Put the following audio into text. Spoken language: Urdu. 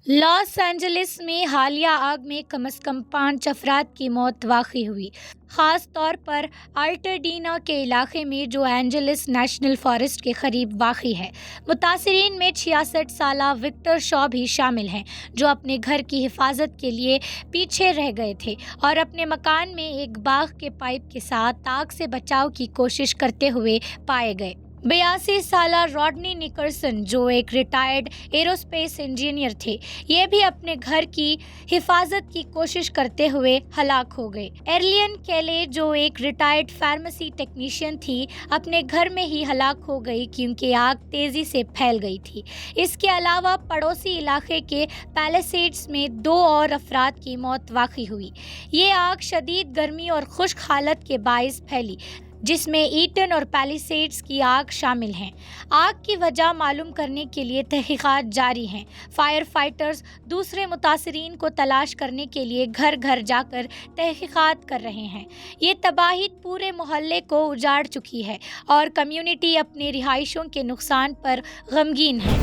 لاس اینجلس میں حالیہ آگ میں کم از کم 5 افراد کی موت واقع ہوئی، خاص طور پر الٹاڈینا کے علاقے میں جو اینجلس نیشنل فارسٹ کے قریب واقع ہے۔ متاثرین میں 66 سالہ وکٹر شا بھی شامل ہیں، جو اپنے گھر کی حفاظت کے لیے پیچھے رہ گئے تھے اور اپنے مکان میں ایک باغ کے پائپ کے ساتھ آگ سے بچاؤ کی کوشش کرتے ہوئے پائے گئے۔ 82 سالہ راڈنی نکرسن، جو ایک ریٹائرڈ ایروسپیس انجینئر تھے، یہ بھی اپنے گھر کی حفاظت کی کوشش کرتے ہوئے ہلاک ہو گئے۔ ایرلین کیلے، جو ایک ریٹائرڈ فارمیسی ٹیکنیشین تھی، اپنے گھر میں ہی ہلاک ہو گئی کیونکہ آگ تیزی سے پھیل گئی تھی۔ اس کے علاوہ پڑوسی علاقے کے پیلیسیڈز میں 2 اور افراد کی موت واقع ہوئی۔ یہ آگ شدید گرمی اور خشک حالت کے باعث پھیلی، جس میں ایٹن اور پیلیسیڈز کی آگ شامل ہیں۔ آگ کی وجہ معلوم کرنے کے لیے تحقیقات جاری ہیں۔ فائر فائٹرز دوسرے متاثرین کو تلاش کرنے کے لیے گھر گھر جا کر تحقیقات کر رہے ہیں۔ یہ تباہی پورے محلے کو اجاڑ چکی ہے اور کمیونٹی اپنے رہائشیوں کے نقصان پر غمگین ہے۔